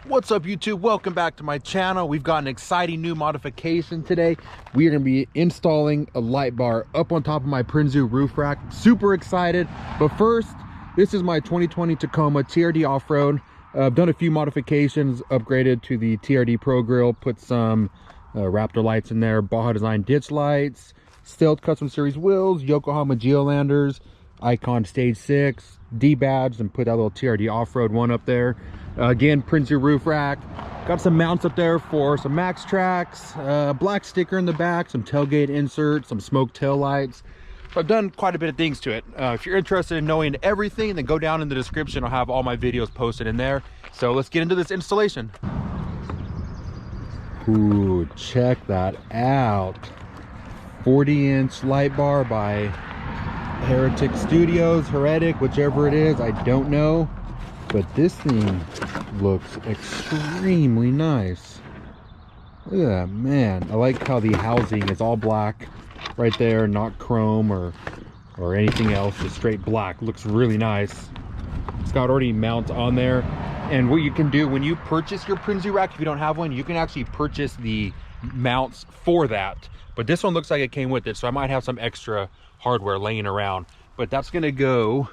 What's up, YouTube? Welcome back to my channel. We've got an exciting new modification today. We are going to be installing a light bar up on top of my PRINSU roof rack. Super excited. But first, this is my 2020 Tacoma TRD off-road. I've done a few modifications, upgraded to the TRD Pro grill, put some Raptor lights in there, Baja design ditch lights, Stealth Custom Series wheels, Yokohama Geolanders, Icon Stage 6, D-badged, and put that little TRD off-road one up there. Again, PRINSU roof rack. Got some mounts up there for some MAXTRAX, black sticker in the back, some tailgate inserts, some smoke tail lights. So I've done quite a bit of things to it. If you're interested in knowing everything, then go down in the description. I'll have all my videos posted in there. So let's get into this installation. Ooh, check that out. 40-inch light bar by Heretic Studios, Heretic, whichever it is, I don't know. But this thing looks extremely nice. Look at that, man. I like how the housing is all black right there, not chrome or anything else, just straight black. Looks really nice. It's got already mounts on there. And what you can do when you purchase your PRINSU rack, if you don't have one, you can actually purchase the mounts for that. But this one looks like it came with it, so I might have some extra hardware laying around. But that's gonna go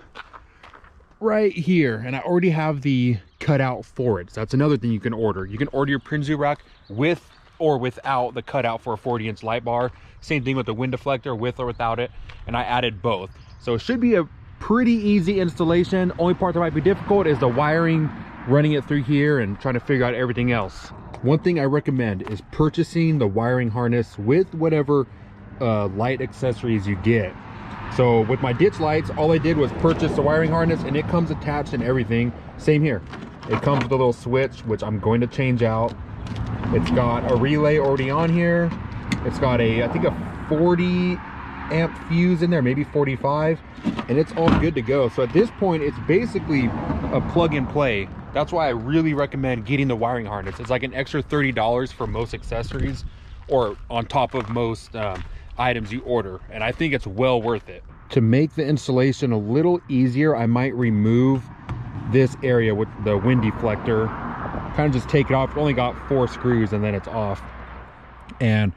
right here, and I already have the cutout for it. So that's another thing you can order. You can order your PRINSU rack with or without the cutout for a 40-inch light bar. Same thing with the wind deflector, with or without it, and I added both. So it should be a pretty easy installation. Only part that might be difficult is the wiring, running it through here and trying to figure out everything else. One thing I recommend is purchasing the wiring harness with whatever light accessories you get. So with my ditch lights, all I did was purchase the wiring harness, and it comes attached and everything. Same here. It comes with a little switch, which I'm going to change out. It's got a relay already on here. It's got I think a 40 amp fuse in there, maybe 45, and it's all good to go. So at this point, it's basically a plug and play. That's why I really recommend getting the wiring harness. It's like an extra $30 for most accessories, or on top of most items you order, and I think it's well worth it. To make the installation a little easier, I might remove this area with the wind deflector, kind of just take it off. It only got 4 screws and then it's off, and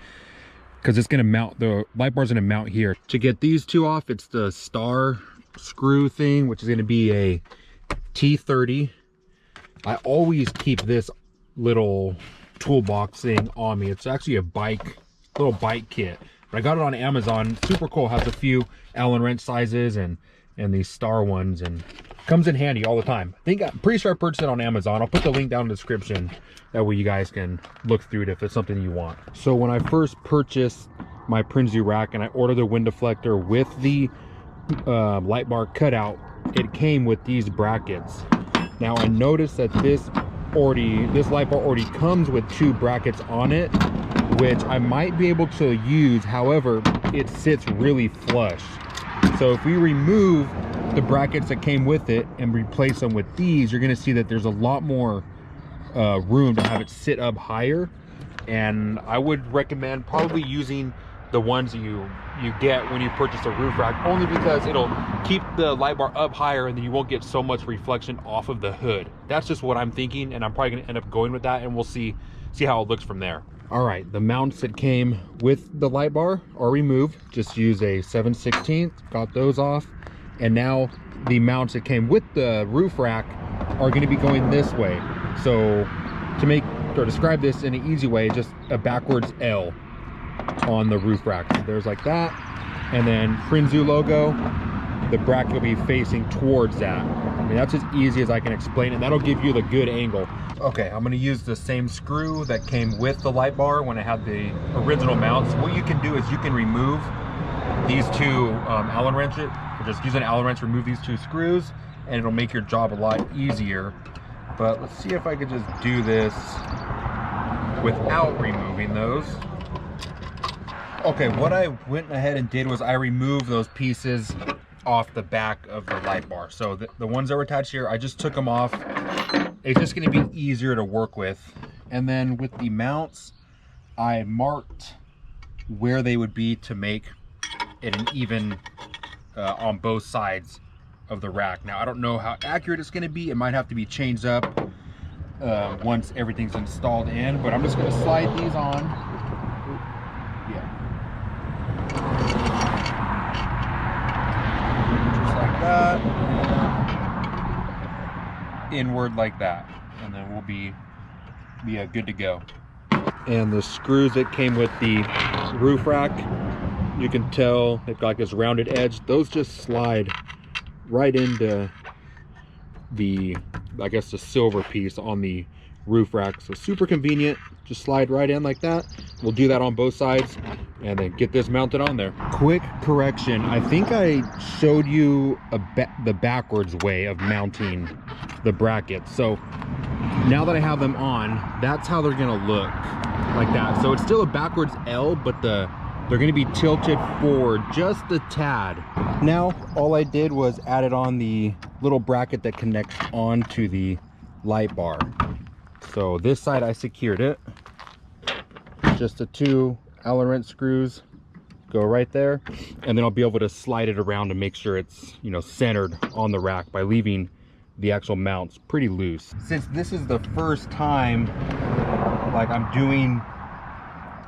because it's going to mount, the light bar's going to mount here. To get these two off, it's the star screw thing, which is going to be a T30. I always keep this little toolbox thing on me. It's actually a little bike kit. I got it on Amazon. Super cool. Has a few Allen wrench sizes and these star ones, and comes in handy all the time. I'm pretty sure I purchased it on Amazon. I'll put the link down in the description. That way you guys can look through it if it's something you want. So when I first purchased my PRINSU rack and I ordered the wind deflector with the light bar cutout, it came with these brackets. Now I noticed that this light bar already comes with 2 brackets on it, which I might be able to use. However, it sits really flush. So if we remove the brackets that came with it and replace them with these, you're gonna see that there's a lot more room to have it sit up higher. And I would recommend probably using the ones you get when you purchase a roof rack, only because it'll keep the light bar up higher and then you won't get so much reflection off of the hood. That's just what I'm thinking, and I'm probably gonna end up going with that, and we'll see how it looks from there. All right, the mounts that came with the light bar are removed. Just use a 7/16, got those off. And now the mounts that came with the roof rack are gonna be going this way. So to make or describe this in an easy way, just a backwards L on the roof rack. So there's like that, and then PRINSU logo, the bracket will be facing towards that. I mean, that's as easy as I can explain it. That'll give you the good angle. Okay, I'm gonna use the same screw that came with the light bar when I had the original mounts. What you can do is you can remove these 2 Allen wrenches, or just use an Allen wrench, remove these 2 screws, and it'll make your job a lot easier. But let's see if I could just do this without removing those. Okay, what I went ahead and did was I removed those pieces off the back of the light bar. So the ones that were attached here, I just took them off. It's just going to be easier to work with. And then with the mounts, I marked where they would be to make it an even on both sides of the rack. Now I don't know how accurate it's going to be. It might have to be changed up once everything's installed in. But I'm just going to slide these on. Yeah. Just like that. And inward like that. And then we'll be good to go. And the screws that came with the roof rack, you can tell they've got like this rounded edge. Those just slide right into the, I guess, the silver piece on the roof rack. So super convenient, just slide right in like that. We'll do that on both sides and then get this mounted on there. Quick correction, I think I showed you the backwards way of mounting the brackets. So now that I have them on, that's how they're gonna look, like that. So it's still a backwards L, but they're gonna be tilted forward just a tad. Now, all I did was added on the little bracket that connects onto the light bar. So this side I secured it. Just the 2 Allen wrench screws go right there. And then I'll be able to slide it around to make sure it's, you know, centered on the rack by leaving the actual mounts pretty loose. Since this is the first time like I'm doing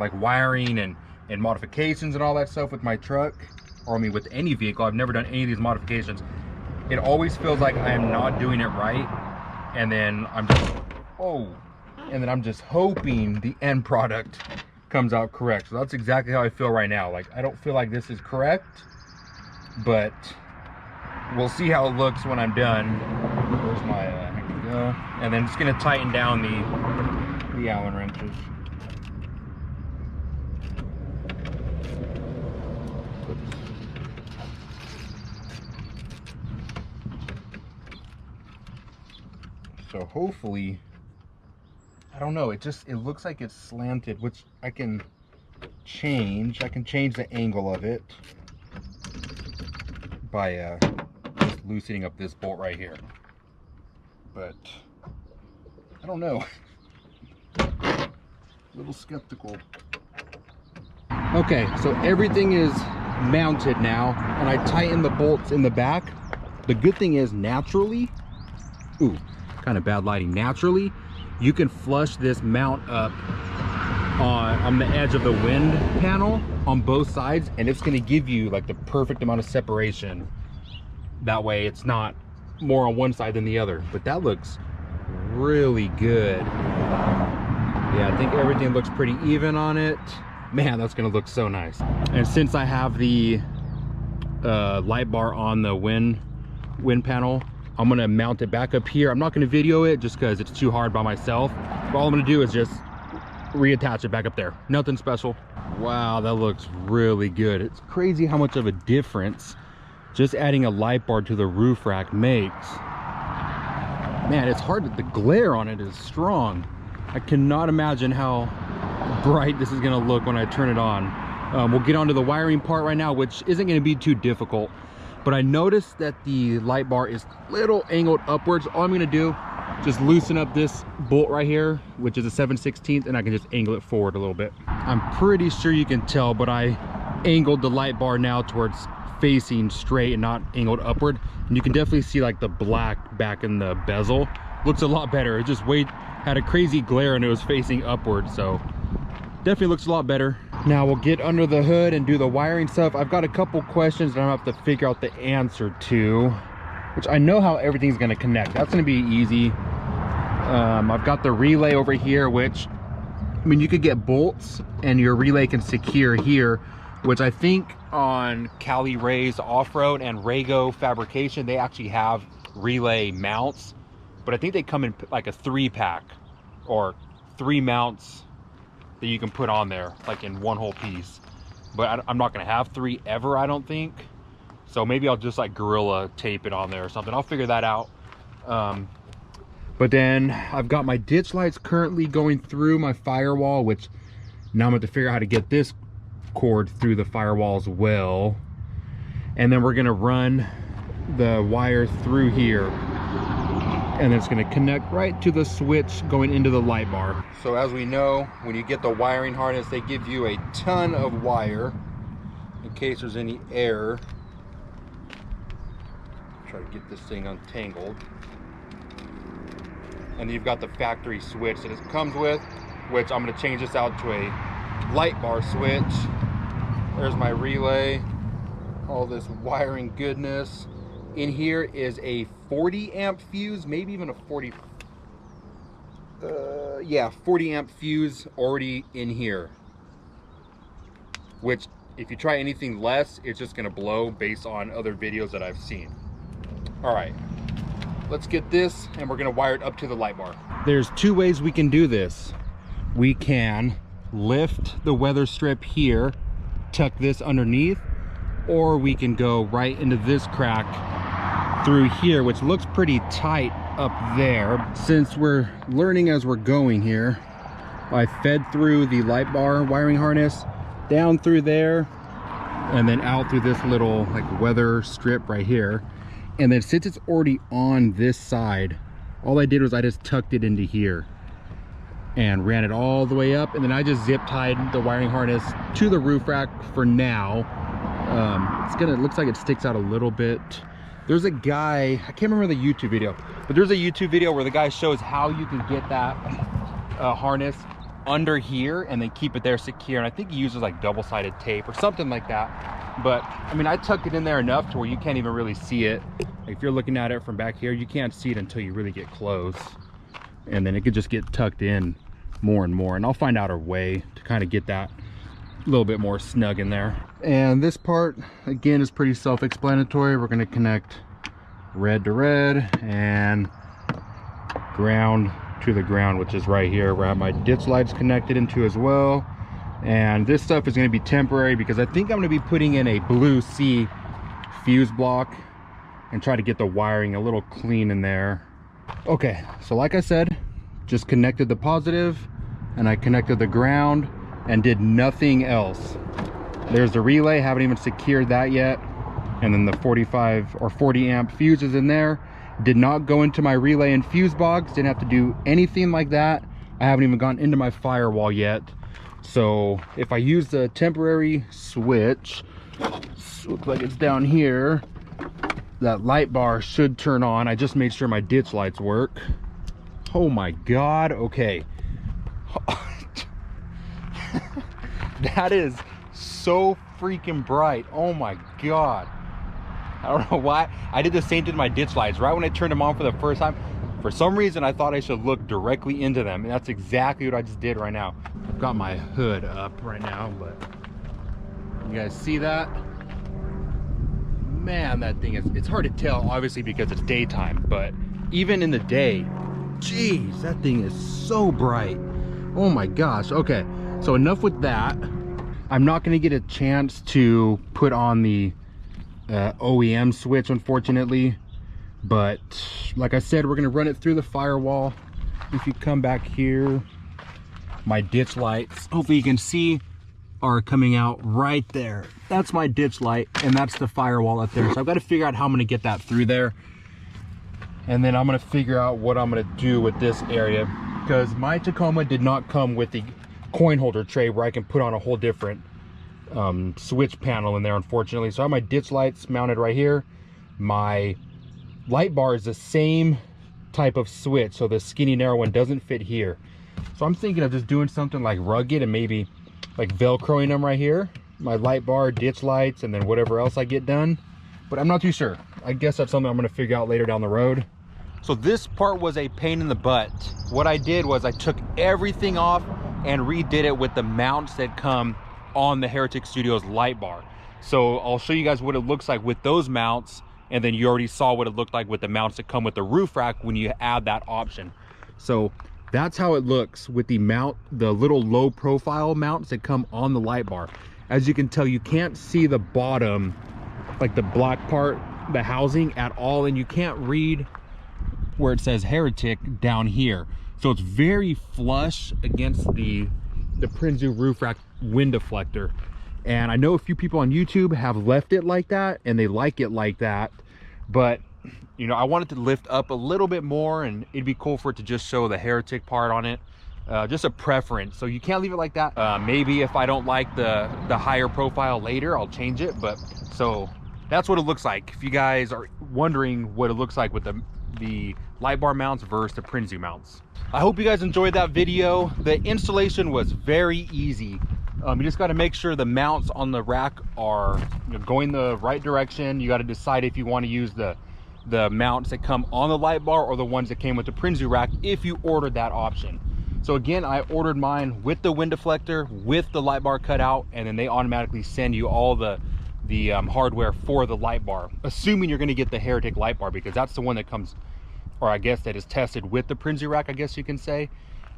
like wiring and modifications and all that stuff with my truck, or I mean with any vehicle, I've never done any of these modifications, it always feels like I am not doing it right, and then I'm just hoping the end product comes out correct. So that's exactly how I feel right now. Like, I don't feel like this is correct, but we'll see how it looks when I'm done. Where's my and then just gonna tighten down the Allen wrenches. So hopefully, I don't know, it looks like it's slanted, which I can change. I can change the angle of it by just loosening up this bolt right here. But I don't know. A little skeptical. Okay, so everything is mounted now, and I tighten the bolts in the back. The good thing is, naturally, ooh, kind of bad lighting, naturally you can flush this mount up on the edge of the wind panel on both sides, and it's going to give you like the perfect amount of separation. That way it's not more on one side than the other. But that looks really good. Yeah, I think everything looks pretty even on it. Man, that's going to look so nice. And since I have the light bar on the wind panel, I'm gonna mount it back up here. I'm not gonna video it just because it's too hard by myself. But all I'm gonna do is just reattach it back up there. Nothing special. Wow, that looks really good. It's crazy how much of a difference just adding a light bar to the roof rack makes. Man, it's hard. The glare on it is strong. I cannot imagine how bright this is gonna look when I turn it on. We'll get onto the wiring part right now, which isn't gonna be too difficult. But I noticed that the light bar is a little angled upwards. All I'm gonna do, just loosen up this bolt right here, which is a 7/16, and I can just angle it forward a little bit. I'm pretty sure you can tell, but I angled the light bar now towards facing straight and not angled upward. And you can definitely see like the black back in the bezel. Looks a lot better. It just had a crazy glare and it was facing upward, so definitely looks a lot better. Now we'll get under the hood and do the wiring stuff. I've got a couple questions that I have to figure out the answer to, which I know how everything's gonna connect. That's gonna be easy. I've got the relay over here, which, I mean, you could get bolts and your relay can secure here, which I think on Cali Ray's Off-Road and Raygo Fabrication, they actually have relay mounts, but I think they come in like a 3-pack or 3 mounts that you can put on there like in one whole piece. But I'm not gonna have 3 ever, I don't think. So maybe I'll just like gorilla tape it on there or something. I'll figure that out. But then I've got my ditch lights currently going through my firewall, which now I'm going to figure out how to get this cord through the firewall as well. And then we're gonna run the wire through here, and it's going to connect right to the switch going into the light bar. So as we know, when you get the wiring harness, they give you a ton of wire in case there's any error. Try to get this thing untangled. and you've got the factory switch that it comes with, which I'm going to change this out to a light bar switch. There's my relay, all this wiring goodness. In here is a 40 amp fuse, maybe even a 40 amp fuse already in here, which if you try anything less, it's just gonna blow based on other videos that I've seen. All right, let's get this and we're gonna wire it up to the light bar. There's two ways we can do this. We can lift the weather strip here, tuck this underneath, or we can go right into this crack through here, which looks pretty tight up there. Since we're learning as we're going here, I fed through the light bar wiring harness down through there and then out through this little like weather strip right here. And then since it's already on this side, all I did was I just tucked it into here and ran it all the way up, and then I just zip tied the wiring harness to the roof rack for now. It looks like it sticks out a little bit. There's a guy, I can't remember the YouTube video, but there's a YouTube video where the guy shows how you can get that harness under here and then keep it there secure. And I think he uses like double-sided tape or something like that. But I mean, I tucked it in there enough to where you can't even really see it. Like, if you're looking at it from back here, you can't see it until you really get close. And then it could just get tucked in more and more. And I'll find out a way to kind of get that a little bit more snug in there. And this part again is pretty self-explanatory. We're going to connect red to red and ground to the ground, which is right here where I have my ditch lights connected into as well. And this stuff is going to be temporary because I think I'm going to be putting in a blue C fuse block and try to get the wiring a little clean in there. Okay, so like I said, just connected the positive and I connected the ground and did nothing else. There's the relay, haven't even secured that yet. And then the 45 or 40 amp fuse is in there. Did not go into my relay and fuse box, didn't have to do anything like that. I haven't even gone into my firewall yet. So if I use the temporary switch, looks like it's down here, that light bar should turn on. I just made sure my ditch lights work. Oh my God, okay. That is so freaking bright. Oh my God. I don't know why. I did the same thing to my ditch lights. Right when I turned them on for the first time, for some reason I thought I should look directly into them, and that's exactly what I just did right now. I've got my hood up right now, but you guys see that? Man, that thing is, it's hard to tell obviously because it's daytime, but even in the day, geez, that thing is so bright. Oh my gosh. Okay, so enough with that. I'm not going to get a chance to put on the OEM switch, unfortunately, but like I said, we're going to run it through the firewall. If you come back here, my ditch lights, hopefully you can see, are coming out right there. That's my ditch light, and that's the firewall up there. So I've got to figure out how I'm going to get that through there, and then I'm going to figure out what I'm going to do with this area, because my Tacoma did not come with the coin holder tray where I can put on a whole different switch panel in there, unfortunately. So I have my ditch lights mounted right here. My light bar is the same type of switch, so the skinny narrow one doesn't fit here. So I'm thinking of just doing something like rugged and maybe like velcroing them right here, my light bar, ditch lights, and then whatever else I get done, but I'm not too sure. I guess that's something I'm going to figure out later down the road. So this part was a pain in the butt. What I did was I took everything off and redid it with the mounts that come on the Heretic Studios light bar. So I'll show you guys what it looks like with those mounts, and then you already saw what it looked like with the mounts that come with the roof rack when you add that option. So that's how it looks with the mount, the little low profile mounts that come on the light bar. As you can tell, you can't see the bottom, like the black part, the housing at all, and you can't read where it says Heretic down here. So it's very flush against the PRINSU roof rack wind deflector. And I know a few people on YouTube have left it like that and they like it like that, but you know, I wanted to lift up a little bit more, and it'd be cool for it to just show the Heretic part on it. Just a preference. So you can't leave it like that. Maybe if I don't like the higher profile later, I'll change it. But so that's what it looks like. If you guys are wondering what it looks like with the light bar mounts versus the PRINSU mounts. I hope you guys enjoyed that video. The installation was very easy. You just got to make sure the mounts on the rack are going the right direction. You got to decide if you want to use the mounts that come on the light bar or the ones that came with the PRINSU rack if you ordered that option. So again, I ordered mine with the wind deflector, with the light bar cut out, and then they automatically send you all the hardware for the light bar, assuming you're going to get the Heretic light bar, because that's the one that comes, or I guess that is tested with the PRINSU rack, I guess you can say.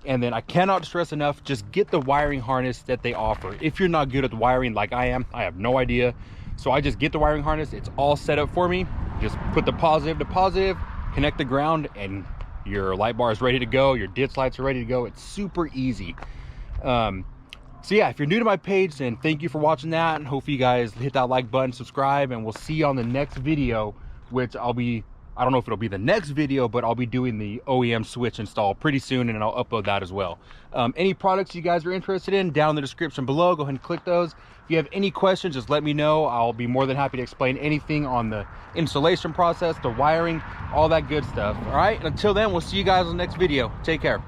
And then I cannot stress enough, just get the wiring harness that they offer. If you're not good at the wiring like I am, I have no idea. So I just get the wiring harness, it's all set up for me. Just put the positive to positive, connect the ground, and your light bar is ready to go. Your ditch lights are ready to go. It's super easy. So yeah, if you're new to my page, then thank you for watching that. And hopefully you guys hit that like button, subscribe, and we'll see you on the next video, which I don't know if it'll be the next video, but I'll be doing the OEM switch install pretty soon, and I'll upload that as well. Any products you guys are interested in, down in the description below, go ahead and click those. If you have any questions, just let me know. I'll be more than happy to explain anything on the installation process, the wiring, all that good stuff. All right, until then, we'll see you guys on the next video. Take care.